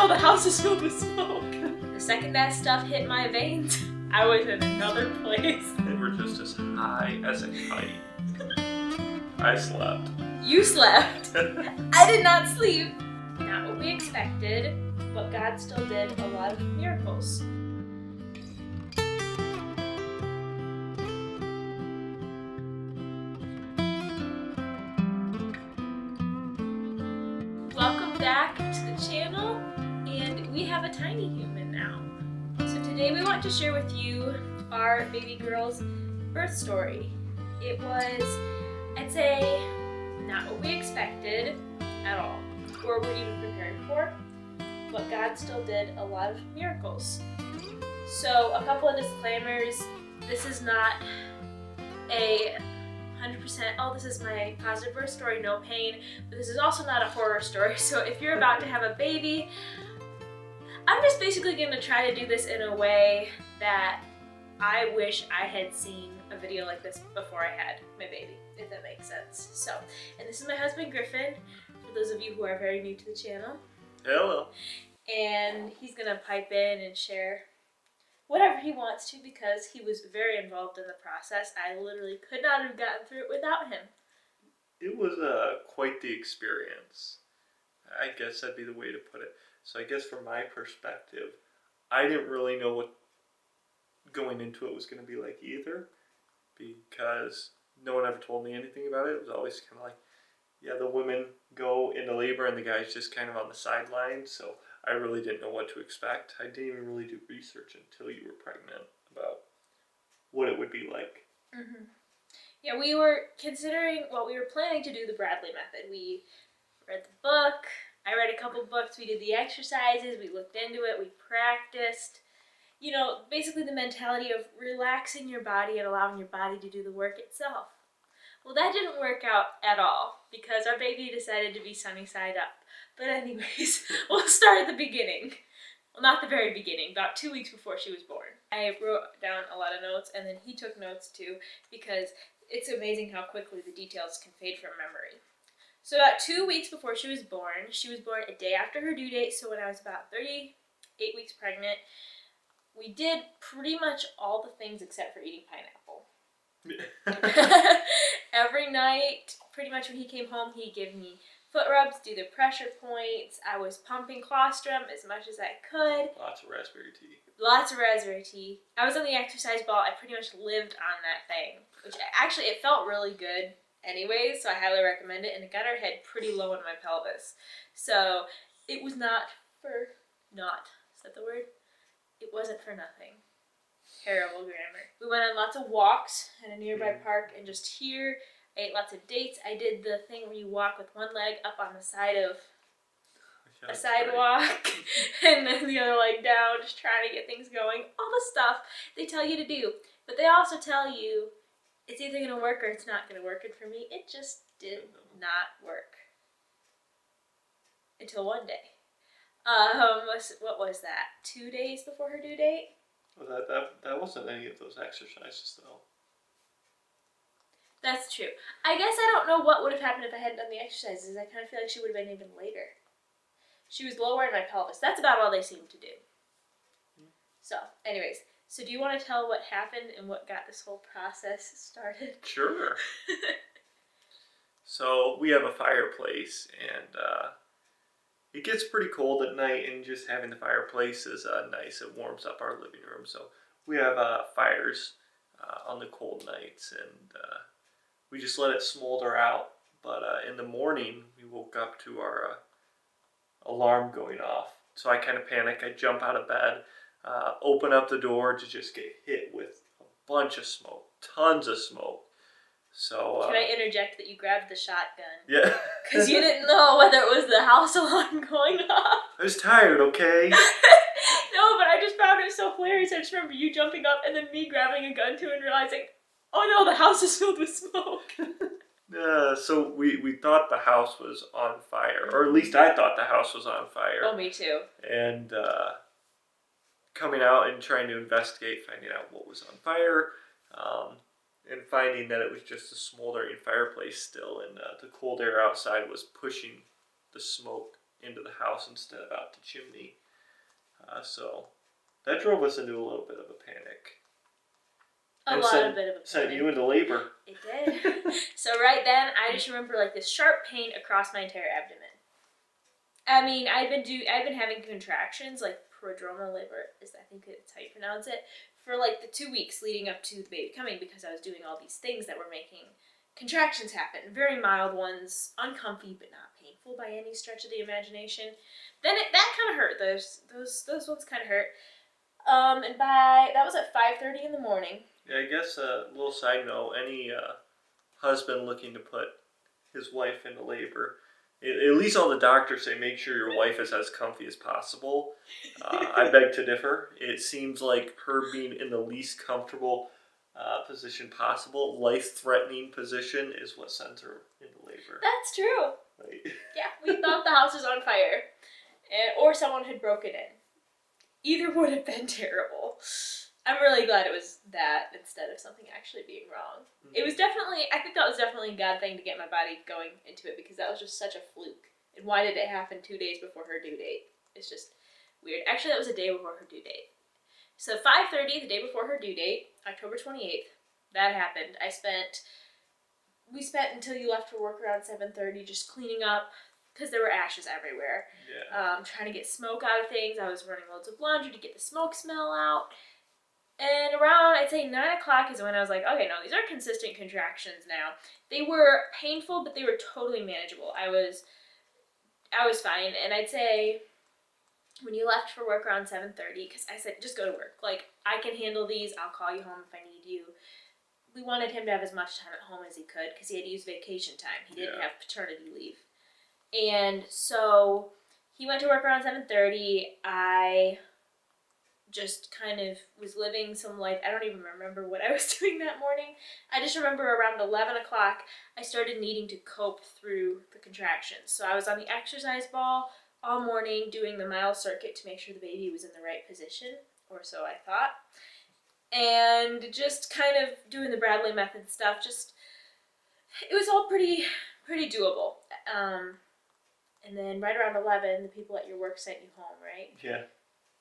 no, the house is filled with smoke. The second that stuff hit my veins, I was in another place. They were just as high as a kite. I slept. You slept. I did not sleep. Not what we expected, but God still did a lot of miracles. Welcome back to the channel, and we have a tiny human now. So today we want to share with you our baby girl's birth story. It was, I'd say, not what we expected at all, or were even prepared for, but God still did a lot of miracles. So a couple of disclaimers: this is not a 100%, oh, this is my positive birth story, no pain, but this is also not a horror story. So if you're about to have a baby, I'm just basically going to try to do this in a way that I wish I had seen a video like this before I had my baby, if that makes sense. So, and this is my husband Griffin, for those of you who are very new to the channel. Hello. And he's going to pipe in and share whatever he wants to, because he was very involved in the process. I literally could not have gotten through it without him. It was quite the experience. I guess that'd be the way to put it. So I guess from my perspective, I didn't really know what going into it was going to be like either, because no one ever told me anything about it. It was always kind of like, yeah, the women go into labor and the guy's just kind of on the sidelines. So I really didn't know what to expect. I didn't even really do research until you were pregnant about what it would be like. Mm-hmm. Yeah, we were considering, well, we were planning to do the Bradley method. We read the book. I read a couple books. We did the exercises. We looked into it. We practiced. You know, basically the mentality of relaxing your body and allowing your body to do the work itself. Well, that didn't work out at all because our baby decided to be sunny side up. But anyways, we'll start at the beginning. Well, not the very beginning, about 2 weeks before she was born. I wrote down a lot of notes, and then he took notes too, because it's amazing how quickly the details can fade from memory. So about 2 weeks before she was born a day after her due date, so when I was about 38 weeks pregnant. We did pretty much all the things except for eating pineapple. Every night, pretty much when he came home, he'd give me foot rubs, do the pressure points. I was pumping colostrum as much as I could. Lots of raspberry tea. Lots of raspberry tea. I was on the exercise ball. I pretty much lived on that thing, which actually, it felt really good anyways, so I highly recommend it, and it got her head pretty low in my pelvis. So it was not for naught. Is that the word? It wasn't for nothing. Terrible grammar. We went on lots of walks in a nearby park, and just here, I ate lots of dates. I did the thing where you walk with one leg up on the side of a sidewalk and then the other leg down, just trying to get things going. All the stuff they tell you to do. But they also tell you it's either going to work or it's not going to work. And for me, it just did not work. Until one day. What was that? 2 days before her due date? Well, that wasn't any of those exercises, though. That's true. I guess I don't know what would have happened if I hadn't done the exercises. I kind of feel like she would have been even later. She was lower in my pelvis. That's about all they seemed to do. So, anyways, so do you want to tell what happened and what got this whole process started? Sure. So we have a fireplace, and it gets pretty cold at night, and just having the fireplace is nice. It warms up our living room. So we have fires on the cold nights, and we just let it smolder out. But in the morning, we woke up to our alarm going off. So I kind of panic. I jump out of bed, open up the door to just get hit with a bunch of smoke, tons of smoke. So can I interject that you grabbed the shotgun? Yeah. Because you didn't know whether it was the house alarm going off. I was tired, okay? No, but I just found it so hilarious. I just remember you jumping up and then me grabbing a gun too and realizing, oh no, the house is filled with smoke. So we thought the house was on fire, or at least I thought the house was on fire. Oh, me too. And coming out and trying to investigate, finding out what was on fire, and finding that it was just a smoldering fireplace still, and the cold air outside was pushing the smoke into the house instead of out the chimney. So that drove us into a little bit of a panic. Sent you into labor. It did. So right then, I just remember like this sharp pain across my entire abdomen. I mean, I've been having contractions, like prodromal labor is I think it's how you pronounce it, for like the 2 weeks leading up to the baby coming, because I was doing all these things that were making contractions happen. Very mild ones, uncomfy but not painful by any stretch of the imagination. Then that kind of hurt. Those ones kind of hurt. And that was at 5:30 in the morning. Yeah, I guess a little side note: any husband looking to put his wife into labor, at least all the doctors say make sure your wife is as comfy as possible. I beg to differ. It seems like her being in the least comfortable position possible, life-threatening position, is what sends her into labor. That's true. Right. Yeah, we thought the house was on fire, or someone had broken in. Either would have been terrible. I'm really glad it was that instead of something actually being wrong. Mm-hmm. I think that was definitely a God thing to get my body going into it, because that was just such a fluke. And why did it happen 2 days before her due date? It's just weird. Actually, that was a day before her due date. So 5:30, the day before her due date, October 28th, that happened. We spent until you left for work around 7:30 just cleaning up, because there were ashes everywhere. Yeah. Trying to get smoke out of things. I was running loads of laundry to get the smoke smell out. And around, I'd say 9 o'clock is when I was like, okay, no, these are consistent contractions now. They were painful, but they were totally manageable. I was fine. And I'd say when you left for work around 7:30, because I said, just go to work. Like, I can handle these. I'll call you home if I need you. We wanted him to have as much time at home as he could, because he had to use vacation time. He didn't have paternity leave. And so he went to work around 7:30. I just kind of was living some life. I don't even remember what I was doing that morning. I just remember around 11 o'clock, I started needing to cope through the contractions. So I was on the exercise ball all morning doing the mile circuit to make sure the baby was in the right position, or so I thought. And just kind of doing the Bradley method stuff. It was all pretty doable. And then right around 11, the people at your work sent you home, right? Yeah.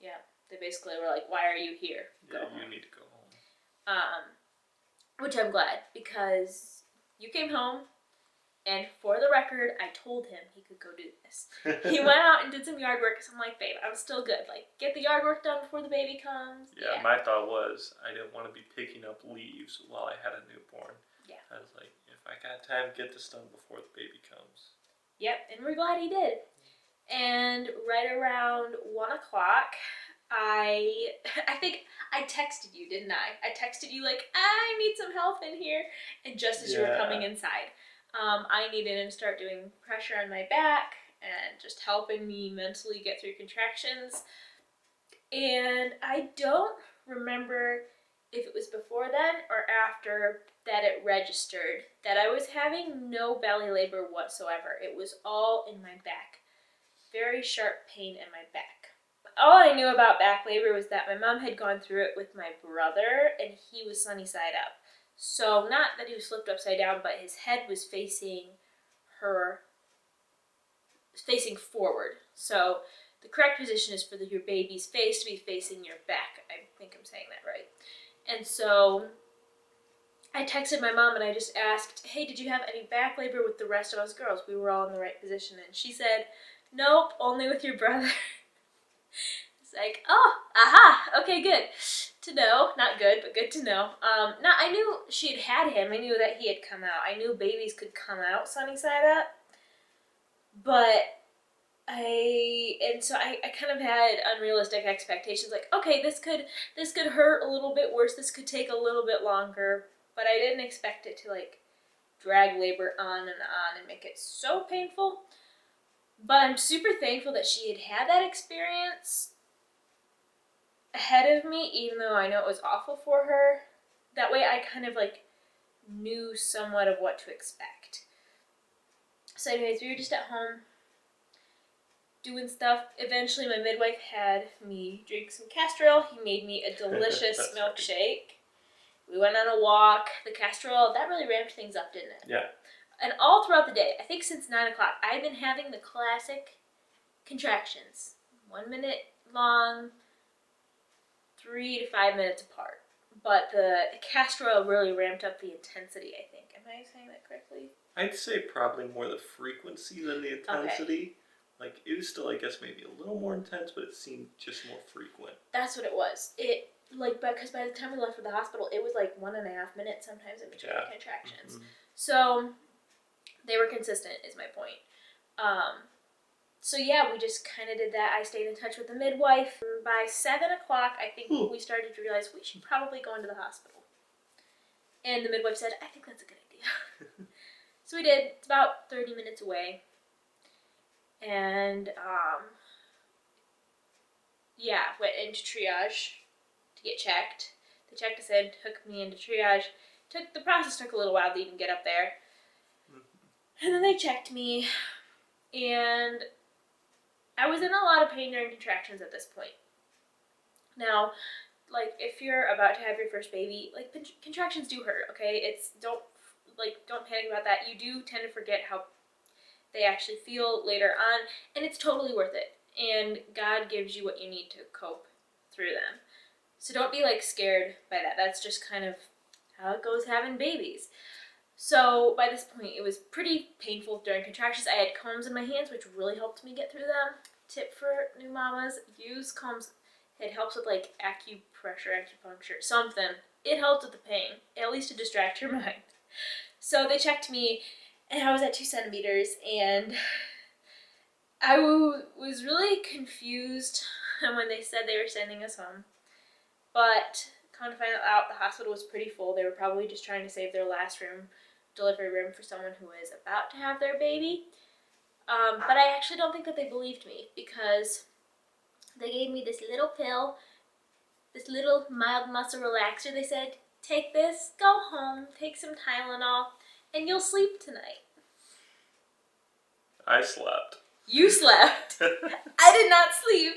Yeah. They basically were like, why are you here? Go home. You need to go home. Which I'm glad, because you came home, and for the record, I told him he could go do this. He went out and did some yard work, because I'm like, babe, I'm still good. Like, get the yard work done before the baby comes. Yeah, my thought was I didn't want to be picking up leaves while I had a newborn. Yeah. I was like, if I got time, get this done before the baby comes. Yep, and we're glad he did. And right around 1 o'clock, I think I texted you, didn't I? I texted you like, I need some help in here. And just as you were coming inside, I needed him to start doing pressure on my back and just helping me mentally get through contractions. And I don't remember if it was before then or after that it registered that I was having no belly labor whatsoever. It was all in my back. Very sharp pain in my back. All I knew about back labor was that my mom had gone through it with my brother, and he was sunny side up. So not that he was flipped upside down, but his head was facing forward. So the correct position is for your baby's face to be facing your back. I think I'm saying that right. And so I texted my mom and I just asked, hey, did you have any back labor with the rest of us girls? We were all in the right position. And she said, nope, only with your brother. It's like, oh, aha, okay, good to know. Not good, but good to know. I knew she had him. I knew that he had come out. I knew babies could come out sunny side up. So I kind of had unrealistic expectations. Like, okay, this could hurt a little bit worse. This could take a little bit longer. But I didn't expect it to like drag labor on and make it so painful. But I'm super thankful that she had that experience ahead of me, even though I know it was awful for her. That way I kind of like knew somewhat of what to expect. So anyways, we were just at home doing stuff. Eventually my midwife had me drink some castor oil. He made me a delicious milkshake. Right. We went on a walk. The castor oil, that really ramped things up, didn't it? Yeah. And all throughout the day, I think since 9 o'clock, I've been having the classic contractions. 1 minute long, 3 to 5 minutes apart. But the castor oil really ramped up the intensity, I think. Am I saying that correctly? I'd say probably more the frequency than the intensity. Like, it was still, I guess, maybe a little more intense, but it seemed just more frequent. That's what it was. Because by the time we left for the hospital, it was like 1.5 minutes sometimes in between the contractions. So they were consistent, is my point. So yeah, we just kind of did that. I stayed in touch with the midwife. By 7 o'clock, I think we started to realize we should probably go into the hospital. And the midwife said, I think that's a good idea. So we did. It's about 30 minutes away. And went into triage to get checked. They checked us in, took me into triage. The process took a little while to even get up there. And then they checked me, and I was in a lot of pain during contractions at this point. Now, like, if you're about to have your first baby, like, contractions do hurt, okay? Don't panic about that. You do tend to forget how they actually feel later on, and it's totally worth it. And God gives you what you need to cope through them. So don't be, like, scared by that. That's just kind of how it goes having babies. So by this point, it was pretty painful during contractions. I had combs in my hands, which really helped me get through them. Tip for new mamas, use combs. It helps with, like, acupuncture, something. It helps with the pain, at least to distract your mind. So they checked me, and I was at 2 centimeters, and I was really confused when they said they were sending us home. But come to find out, the hospital was pretty full. They were probably just trying to save their last delivery room for someone who is about to have their baby. But I actually don't think that they believed me, because they gave me this little pill, this little mild muscle relaxer. They said, take this, go home, take some Tylenol, and you'll sleep tonight. I slept. You slept. I did not sleep.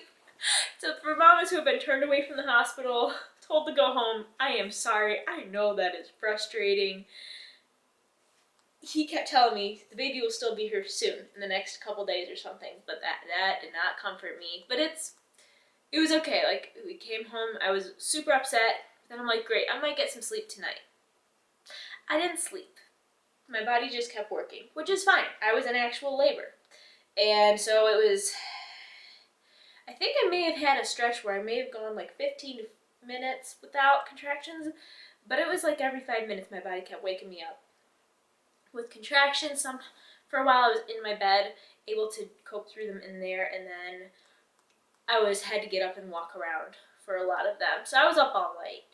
So for mamas who have been turned away from the hospital, told to go home, I am sorry. I know that is frustrating. He kept telling me the baby will still be here soon, in the next couple days or something, but that did not comfort me. But it was okay. Like, we came home, I was super upset. Then I'm like, great, I might get some sleep tonight. I didn't sleep. My body just kept working, which is fine. I was in actual labor. And so it was, I think I may have had a stretch where I may have gone like 15 minutes without contractions, but it was like every 5 minutes my body kept waking me up with contractions. For a while I was in my bed, able to cope through them in there, and then I had to get up and walk around for a lot of them. So I was up all night.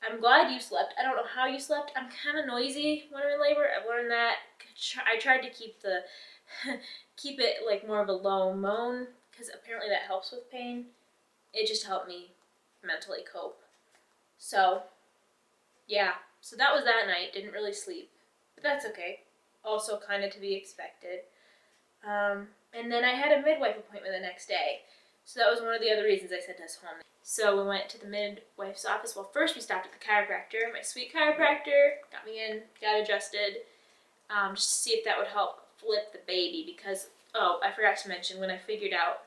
I'm glad you slept. I don't know how you slept. I'm kind of noisy when I'm in labor. I've learned that. I tried to keep it like more of a low moan, because apparently that helps with pain. It just helped me mentally cope. So, yeah. So that was that night. Didn't really sleep. But that's okay. Also kind of to be expected. And then I had a midwife appointment the next day. So that was one of the other reasons I sent us home. So we went to the midwife's office. Well, first we stopped at the chiropractor. My sweet chiropractor got me in, got adjusted, just to see if that would help flip the baby. Because, I forgot to mention, when I figured out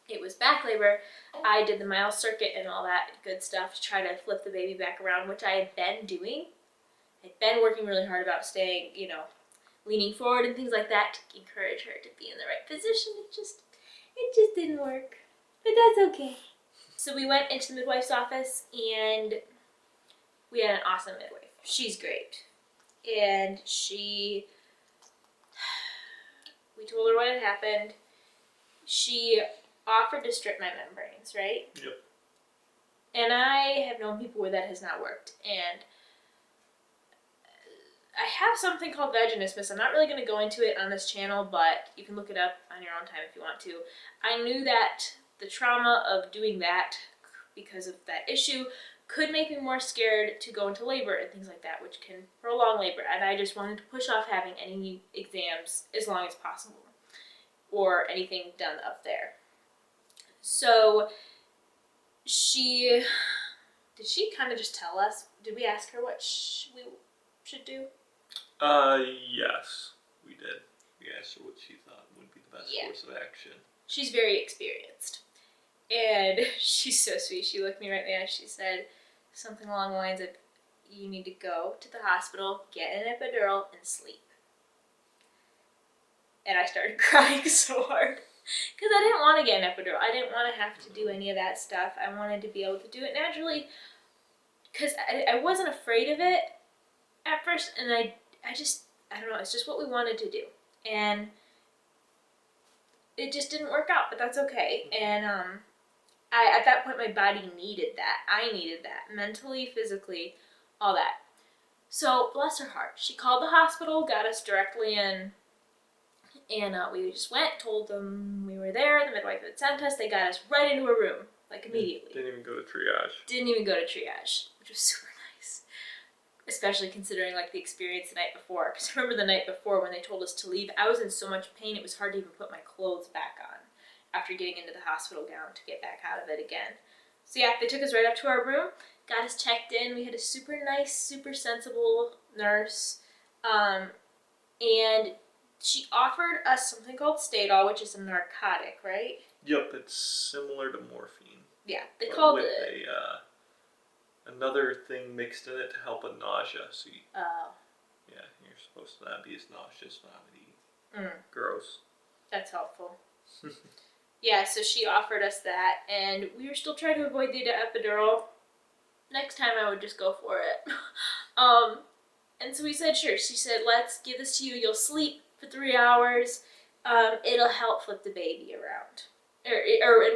it was back labor, I did the mile circuit and all that good stuff to try to flip the baby back around, which I had been doing. I'd been working really hard about staying, leaning forward and things like that to encourage her to be in the right position. It just didn't work, but that's okay. So we went into the midwife's office, and we had an awesome midwife. She's great. And we told her what had happened. She offered to strip my membranes, right? Yep. And I have known people where that has not worked. And I have something called vaginismus. I'm not really going to go into it on this channel, but you can look it up on your own time if you want to. I knew that the trauma of doing that, because of that issue, could make me more scared to go into labor and things like that, which can prolong labor. And I just wanted to push off having any exams as long as possible, or anything done up there. So did she kind of just tell us? Did we ask her what we should do? Yes, we did. We asked her what she thought would be the best course of action. she's very experienced. And she's so sweet. She looked me right in the eye. She said something along the lines of, you need to go to the hospital, get an epidural, and sleep. And I started crying so hard. Because I didn't want to get an epidural. I didn't want to have to do any of that stuff. I wanted to be able to do it naturally. Because I wasn't afraid of it at first. And I don't know. It's just what we wanted to do. And it just didn't work out. But that's okay. And at that point, my body needed that. I needed that. Mentally, physically, all that. So, bless her heart. She called the hospital, got us directly in. And we just went, told them we were there, the midwife had sent us, they got us right into a room, like immediately. Didn't even go to triage. Didn't even go to triage, which was super nice. Especially considering like the experience the night before. Because I remember the night before when they told us to leave, I was in so much pain it was hard to even put my clothes back on after getting into the hospital gown to get back out of it again. So yeah, they took us right up to our room, got us checked in. We had a super nice, super sensible nurse. And she offered us something called Stadol, which is a narcotic, right? Yep, it's similar to morphine. Yeah, they called it. Another thing mixed in it to help with nausea. So Oh. Yeah, you're supposed to not be as nauseous, vomity. Gross. That's helpful. Yeah, so she offered us that, and we were still trying to avoid the epidural. Next time I would just go for it. And so we said, sure. She said, let's give this to you. You'll sleep for 3 hours. It'll help flip the baby around. And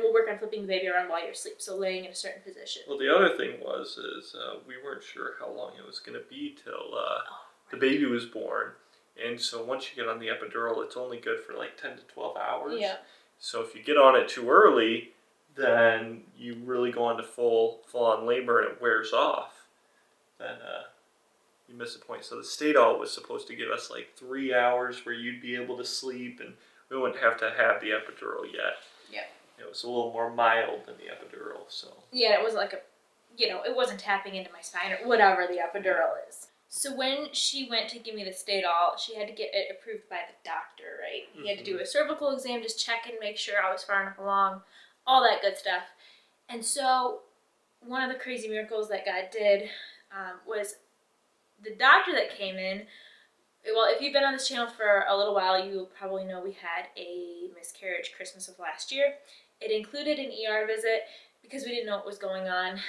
we'll work on flipping the baby around while you're asleep, so laying in a certain position. Well, the other thing is we weren't sure how long it was going to be till the baby was born. And so once you get on the epidural, it's only good for like 10 to 12 hours. Yeah. So if you get on it too early, then you really go into full-on labor and it wears off. Then you miss the point. So the Stadol was supposed to give us like 3 hours where you'd be able to sleep and we wouldn't have to have the epidural yet. Yeah. It was a little more mild than the epidural, so. Yeah, it wasn't like it wasn't tapping into my spine or whatever the epidural is. So when she went to give me the Stadol, she had to get it approved by the doctor, right? He had to do a cervical exam, just check and make sure I was far enough along, all that good stuff. And so one of the crazy miracles that God did was the doctor that came in. Well, if you've been on this channel for a little while, you probably know we had a miscarriage Christmas of last year. It included an ER visit because we didn't know what was going on.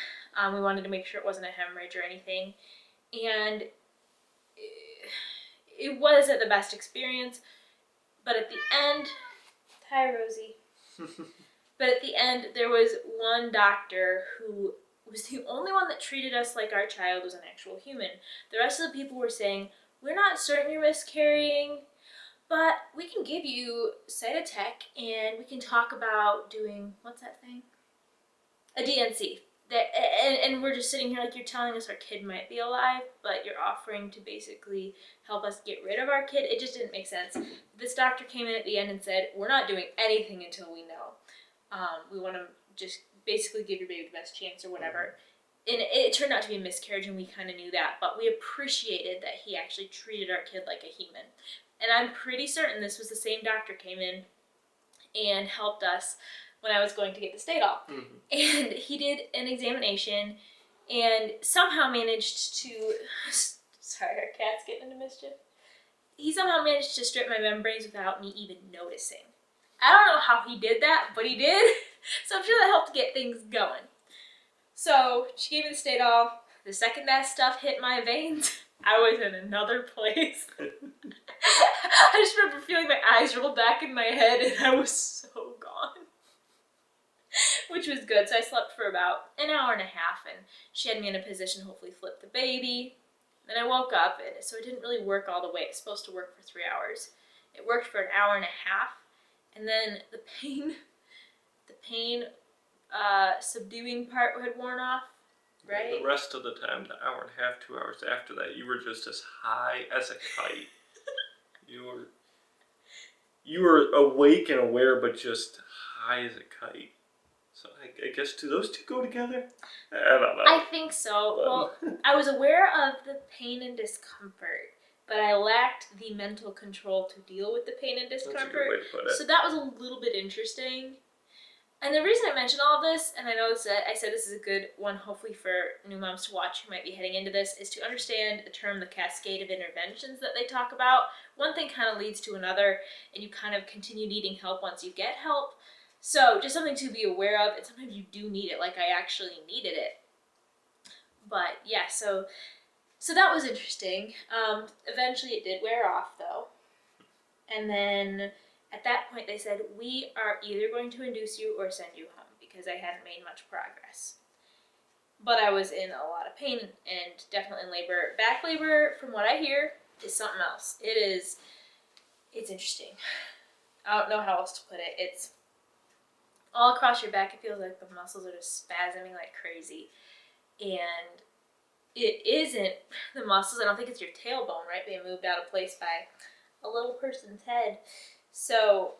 We wanted to make sure it wasn't a hemorrhage or anything. And it wasn't the best experience, but at the end, hi Rosie. But at the end, there was one doctor who was the only one that treated us like our child was an actual human. The rest of the people were saying, we're not certain you're miscarrying, but we can give you Cytotec and we can talk about doing, what's that thing? A DNC. And we're just sitting here like, you're telling us our kid might be alive, but you're offering to basically help us get rid of our kid. It just didn't make sense. This doctor came in at the end and said, we're not doing anything until we know. We want to just basically give your baby the best chance or whatever. And it turned out to be a miscarriage, and we kind of knew that, but we appreciated that he actually treated our kid like a human. And I'm pretty certain this was the same doctor came in and helped us when I was going to get the Stadol. And he did an examination and somehow managed to, sorry, our cat's getting into mischief. He somehow managed to strip my membranes without me even noticing. I don't know how he did that, but he did. So I'm sure that helped get things going. So she gave me the Stadol. The second that stuff hit my veins, I was in another place. I just remember feeling my eyes roll back in my head and I was so gone. Which was good. So I slept for about an hour and a half and she had me in a position to hopefully flip the baby. Then I woke up and so it didn't really work all the way. It's supposed to work for 3 hours. It worked for an hour and a half. And then the pain subduing part had worn off, right? The rest of the time, the hour and a half, 2 hours after that, you were just as high as a kite. You were awake and aware, but just high as a kite. So I guess, do those two go together? I don't know. I think so. Well, I was aware of the pain and discomfort, but I lacked the mental control to deal with the pain and That's a good discomfort. way to put it. So that was a little bit interesting. And the reason I mention all of this, and I know that I said this is a good one hopefully for new moms to watch who might be heading into this, is to understand the term the cascade of interventions that they talk about. One thing kind of leads to another, and you kind of continue needing help once you get help. So just something to be aware of, and sometimes you do need it, like I actually needed it. But yeah, so that was interesting. Eventually it did wear off though. And then at that point they said, we are either going to induce you or send you home because I hadn't made much progress. But I was in a lot of pain and definitely in labor. Back labor, from what I hear, is something else. It's interesting. I don't know how else to put it. It's all across your back. It feels like the muscles are just spasming like crazy. And it isn't the muscles. I don't think it's your tailbone, right? They moved out of place by a little person's head. So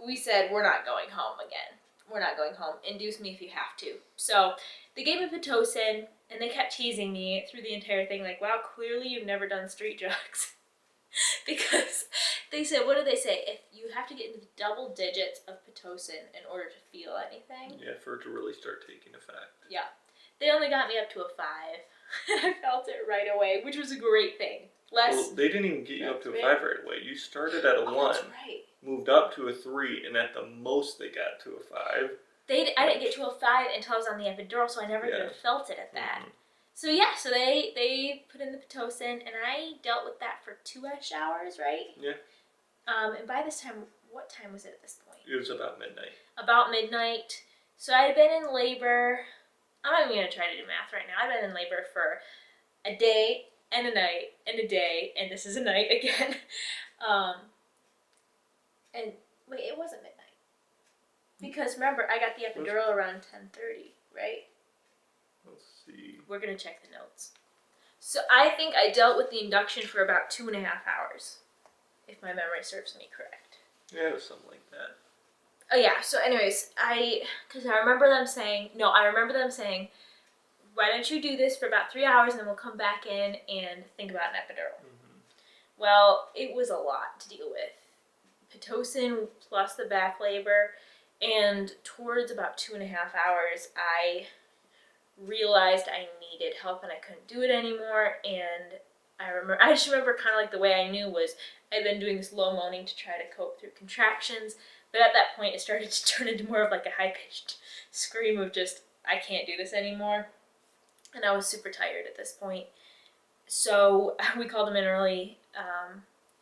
we said, we're not going home again. We're not going home. Induce me if you have to. So they gave me Pitocin, and they kept teasing me through the entire thing, like, wow, clearly you've never done street drugs. Because they said, what did they say? If you have to get into double digits of Pitocin in order to feel anything. Yeah, for it to really start taking effect. Yeah. They only got me up to a 5. I felt it right away, which was a great thing. Well, they didn't even get you up to a 5 right away. You started at a 1, that's right. moved up to a 3, and at the most they got to a 5. I didn't get to a 5 until I was on the epidural, so I never even felt it at that. Mm-hmm. So yeah, so they put in the Pitocin, and I dealt with that for 2-ish hours, right? Yeah. And by this time, what time was it at this point? It was about midnight. About midnight. So I had been in labor. I'm not even going to try to do math right now. I've been in labor for a day and a night and a day, and this is a night again. And wait, it wasn't midnight. Because remember, I got the epidural around 10:30, right? Let's see. We're going to check the notes. So I think I dealt with the induction for about 2.5 hours, if my memory serves me correct. Yeah, it was something like that. Oh yeah, so anyways, I remember them saying, why don't you do this for about 3 hours and then we'll come back in and think about an epidural. Mm-hmm. Well, it was a lot to deal with. Pitocin plus the back labor, and towards about 2.5 hours, I realized I needed help and I couldn't do it anymore. And I just remember kind of like the way I knew was I'd been doing this low moaning to try to cope through contractions, but at that point it started to turn into more of like a high-pitched scream of just, I can't do this anymore. And I was super tired at this point. So we called them in early,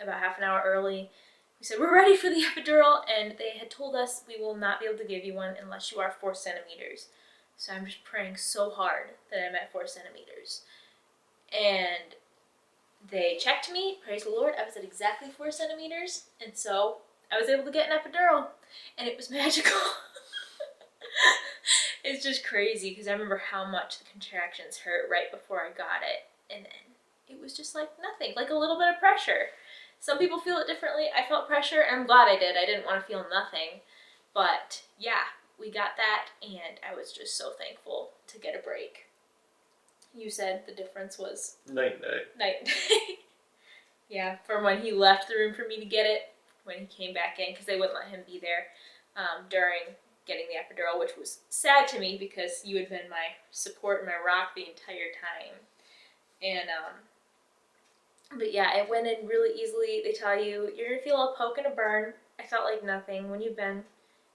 about half an hour early. We said, we're ready for the epidural, and they had told us we will not be able to give you one unless you are 4 centimeters. So I'm just praying so hard that I'm at 4 centimeters. And they checked me, praise the Lord, I was at exactly 4 centimeters, and so I was able to get an epidural, and it was magical. It's just crazy, because I remember how much the contractions hurt right before I got it, and then it was just like nothing, like a little bit of pressure. Some people feel it differently. I felt pressure, and I'm glad I did. I didn't want to feel nothing, but yeah, we got that, and I was just so thankful to get a break. You said the difference was Night and day. night and day. Yeah, from when he left the room for me to get it, when he came back in, because they wouldn't let him be there during getting the epidural, which was sad to me because you had been my support and my rock the entire time. And but yeah, it went in really easily. They tell you you're gonna feel a poke and a burn. I felt like nothing when you've been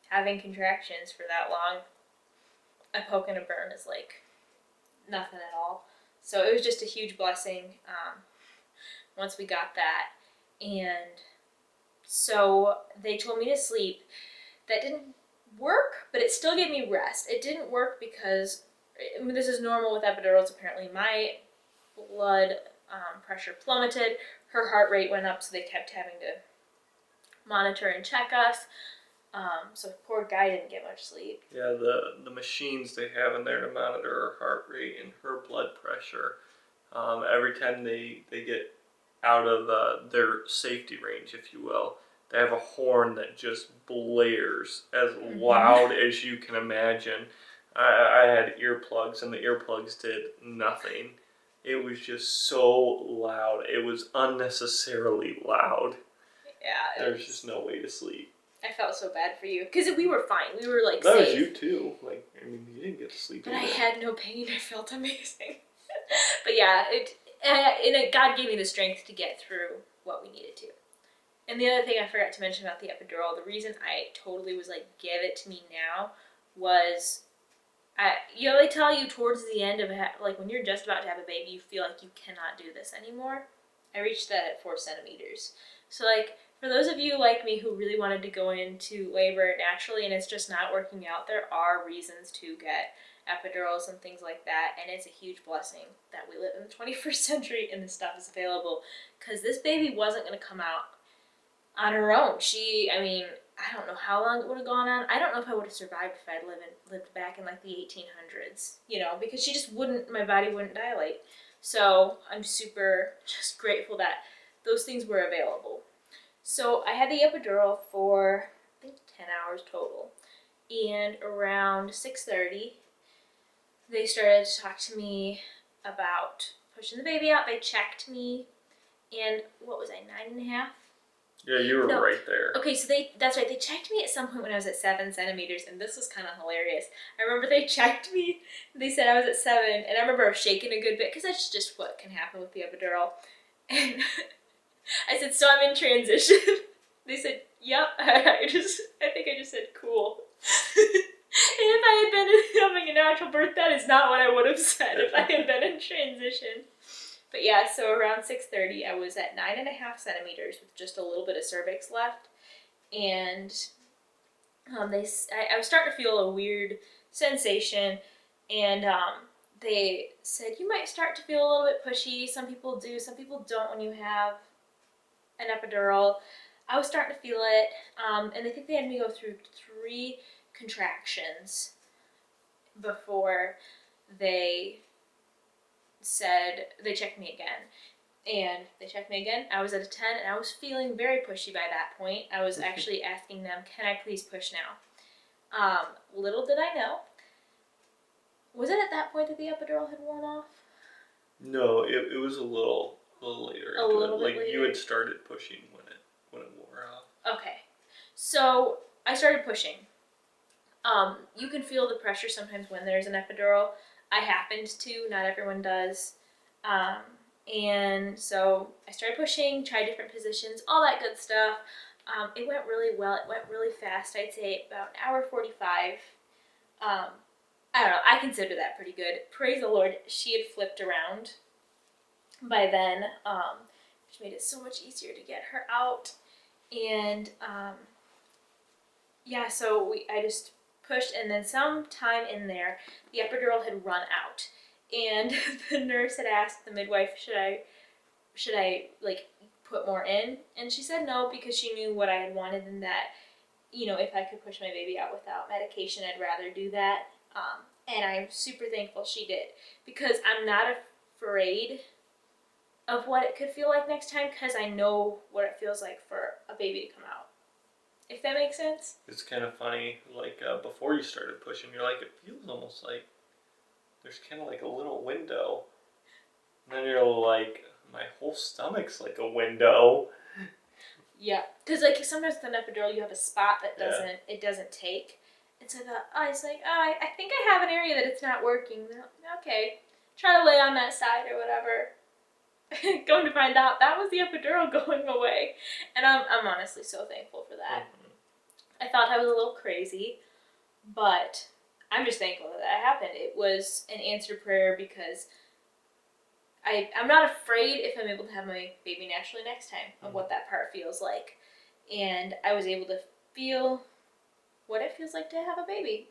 having contractions for that long. A poke and a burn is like nothing at all. So it was just a huge blessing once we got that. And so they told me to sleep. That didn't work, but it still gave me rest. It didn't work because, I mean, this is normal with epidurals apparently. My blood pressure plummeted. Her heart rate went up, so they kept having to monitor and check us. So poor guy didn't get much sleep. Yeah, the machines they have in there to monitor her heart rate and her blood pressure. Every time they get out of their safety range, if you will, they have a horn that just blares as loud as you can imagine. I had earplugs, and the earplugs did nothing. It was just so loud. It was unnecessarily loud. Yeah. There's just no way to sleep. I felt so bad for you because we were fine. We were like that safe. Was you too. Like, I mean, you didn't get to sleep. But either. I had no pain. I felt amazing. But yeah, God gave me the strength to get through what we needed to. And the other thing I forgot to mention about the epidural, the reason I totally was like, give it to me now, was they tell you towards the end of like when you're just about to have a baby, you feel like you cannot do this anymore. I reached that at 4 centimeters. So like, for those of you like me who really wanted to go into labor naturally and it's just not working out, there are reasons to get epidurals and things like that, and it's a huge blessing that we live in the 21st century and this stuff is available, because this baby wasn't going to come out on her own. I don't know how long it would have gone on. I don't know if I would have survived if I'd lived back in like the 1800s, because she just my body wouldn't dilate. So I'm super just grateful that those things were available. So I had the epidural for, I think, 10 hours total. And around 6:30, they started to talk to me about pushing the baby out. They checked me, and what was I, 9.5? Yeah, you were right there. Okay, so that's right. They checked me at some point when I was at 7 centimeters, and this was kind of hilarious. I remember they checked me, they said I was at 7, and I remember I was shaking a good bit, because that's just what can happen with the epidural. And I said, so I'm in transition. They said, yep. I think I just said, cool. And if I had been having a natural birth, that is not what I would have said if I had been in transition. But yeah, so around 6:30, I was at 9.5 centimeters with just a little bit of cervix left. And I was starting to feel a weird sensation. And they said, you might start to feel a little bit pushy. Some people do, some people don't when you have an epidural. I was starting to feel it. And I think they had me go through 3 contractions before they checked me again. And they checked me again. I was at a 10, and I was feeling very pushy by that point. I was actually asking them, can I please push now? Little did I know. Was it at that point that the epidural had worn off? No, it was a little later. A little bit like later? You had started pushing when it wore off. Okay. So I started pushing. You can feel the pressure sometimes when there's an epidural. I happened to, not everyone does. And so I started pushing, tried different positions, all that good stuff. It went really well. It went really fast. I'd say about an hour 45. I don't know. I consider that pretty good. Praise the Lord, she had flipped around by then, which made it so much easier to get her out. And yeah, so I just pushed, and then sometime in there, the epidural had run out. And the nurse had asked the midwife, should I like put more in? And she said no, because she knew what I had wanted, and that, if I could push my baby out without medication, I'd rather do that. And I'm super thankful she did, because I'm not afraid of what it could feel like next time, because I know what it feels like for a baby to come out. If that makes sense? It's kind of funny, like before you started pushing, you're like, it feels almost like there's kind of like a little window. And then you're like, my whole stomach's like a window. Yeah, because like sometimes with an epidural, you have a spot that doesn't take. And so I thought, it's like, I think I have an area that it's not working. Okay, try to lay on that side or whatever. Going to find out that was the epidural going away. And I'm honestly so thankful for that. I thought I was a little crazy, but I'm just thankful that happened. It was an answered prayer, because I'm not afraid if I'm able to have my baby naturally next time of what that part feels like. And I was able to feel what it feels like to have a baby.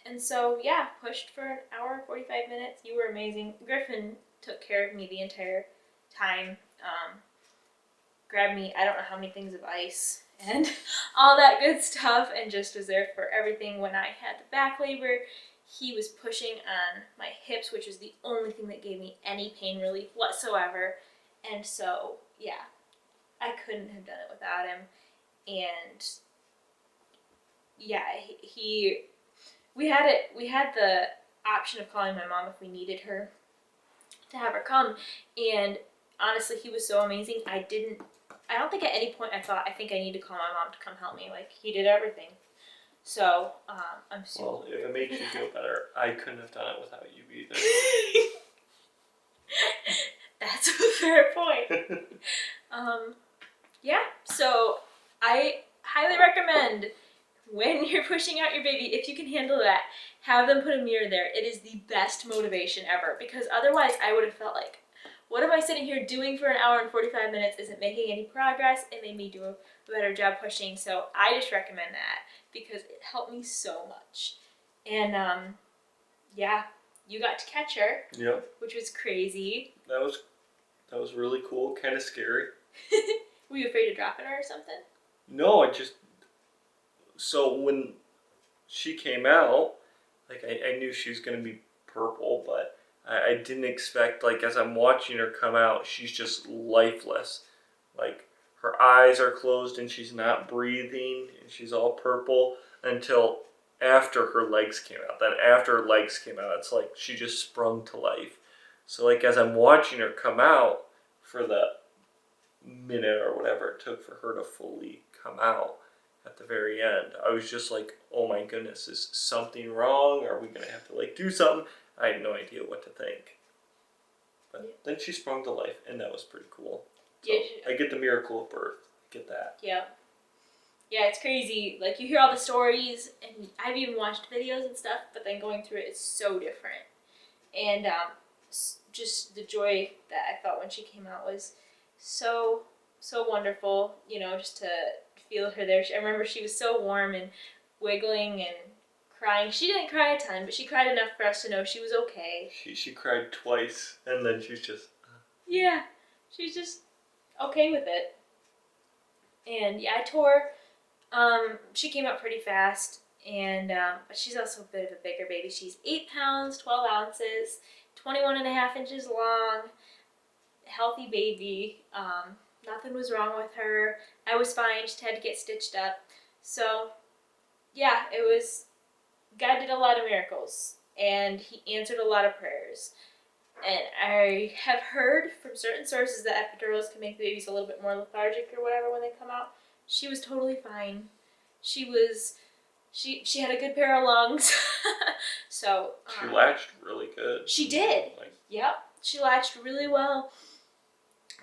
And so, yeah, pushed for an hour, 45 minutes. You were amazing. Griffin took care of me the entire time. Grabbed me, I don't know how many things of ice and all that good stuff, and just was there for everything. When I had the back labor, he was pushing on my hips, which was the only thing that gave me any pain relief whatsoever. And so, yeah, I couldn't have done it without him. And yeah, we had the option of calling my mom if we needed her. to have her come. And honestly, he was so amazing. I don't think at any point I thought, I think I need to call my mom to come help me. Like, he did everything. So, I'm super. Well, if it makes you feel better, I couldn't have done it without you either. That's a fair point. Yeah, so I highly recommend when you're pushing out your baby, if you can handle that, have them put a mirror there. It is the best motivation ever, because otherwise I would have felt like, what am I sitting here doing for an hour and 45 minutes? Isn't making any progress. It made me do a better job pushing. So I just recommend that because it helped me so much. And yeah, you got to catch her. Yep. Which was crazy. That was really cool, kind of scary. Were you afraid of dropping her or something? No, so when she came out, like I knew she was gonna be purple, but I didn't expect, like, as I'm watching her come out, she's just lifeless. Like, her eyes are closed and she's not breathing and she's all purple until after her legs came out. Then after her legs came out, it's like she just sprung to life. So, like, as I'm watching her come out for the minute or whatever it took for her to fully come out at the very end, I was just like, oh my goodness, is something wrong? Are we gonna have to, like, do something? I had no idea what to think. But then she sprung to life, and that was pretty cool. So Yeah, I get the miracle of birth. Get that. Yeah. Yeah, it's crazy. Like, you hear all the stories, and I've even watched videos and stuff, but then going through it is so different. And just the joy that I felt when she came out was so wonderful. You know, just to feel her there. I remember she was so warm and wiggling and crying. She didn't cry a ton, but she cried enough for us to know she was okay. She cried twice, and then she's just... Yeah, she's just okay with it. And yeah, I tore. She came out pretty fast, and but she's also a bit of a bigger baby. She's 8 pounds, 12 ounces, 21.5 inches long, healthy baby. Nothing was wrong with her. I was fine, just had to get stitched up. So yeah, it was, God did a lot of miracles, and he answered a lot of prayers. And I have heard from certain sources that epidurals can make babies a little bit more lethargic or whatever when they come out. She was totally fine. She had a good pair of lungs. So she latched really good. She did. Yep. She latched really well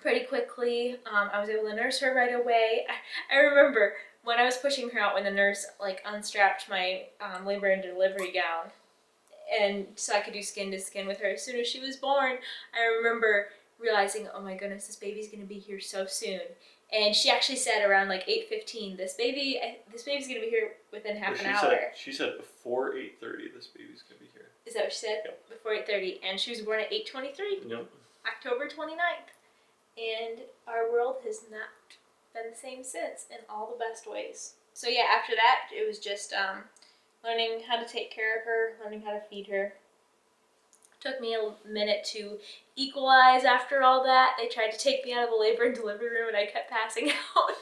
pretty quickly. I was able to nurse her right away. I remember when I was pushing her out, when the nurse unstrapped my labor and delivery gown, and so I could do skin to skin with her as soon as she was born. I remember realizing, oh my goodness, this baby's gonna be here so soon. And she actually said around 8:15, this baby's gonna be here within half an hour. She said before 8:30, this baby's gonna be here. Is that what she said? Yep. Before 8:30, and she was born at 8:23. Yep. October 29th. And our world has not been the same since, in all the best ways. So yeah, after that, it was just learning how to take care of her, learning how to feed her. Took me a minute to equalize after all that. They tried to take me out of the labor and delivery room, and I kept passing out.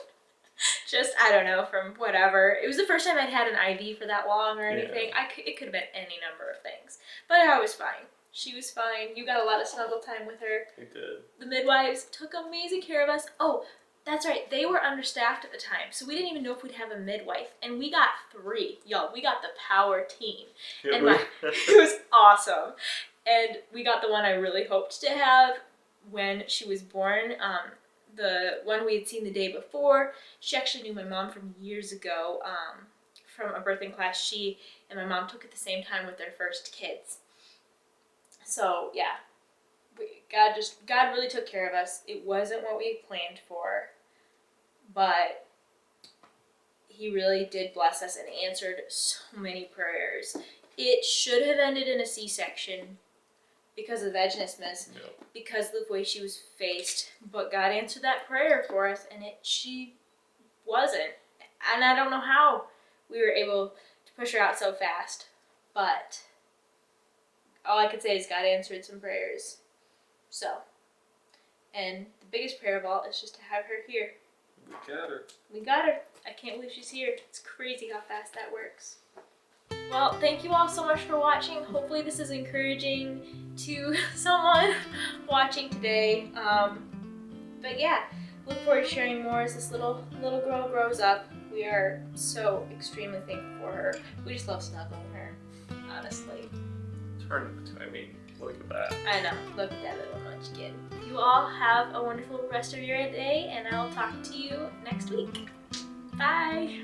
Just, I don't know, from whatever. It was the first time I'd had an IV for that long or anything. Yeah. It could have been any number of things. But I was fine. She was fine. You got a lot of snuggle time with her. I did. The midwives took amazing care of us. Oh, that's right. They were understaffed at the time, so we didn't even know if we'd have a midwife. And we got 3. Y'all, we got the power team. And it was awesome. And we got the one I really hoped to have when she was born. The one we had seen the day before, she actually knew my mom from years ago, from a birthing class she and my mom took at the same time with their first kids. So yeah, God really took care of us. It wasn't what we had planned for, but he really did bless us and answered so many prayers. It should have ended in a C-section because of vaginismus, because of the way she was faced, but God answered that prayer for us, and she wasn't. And I don't know how we were able to push her out so fast, but all I could say is God answered some prayers. So, and the biggest prayer of all is just to have her here. We got her. We got her. I can't believe she's here. It's crazy how fast that works. Well, thank you all so much for watching. Hopefully this is encouraging to someone watching today. But yeah, look forward to sharing more as this little girl grows up. We are so extremely thankful for her. We just love snuggling her, honestly. Look at that. I know, look at that little munchkin. You all have a wonderful rest of your day, and I'll talk to you next week. Bye!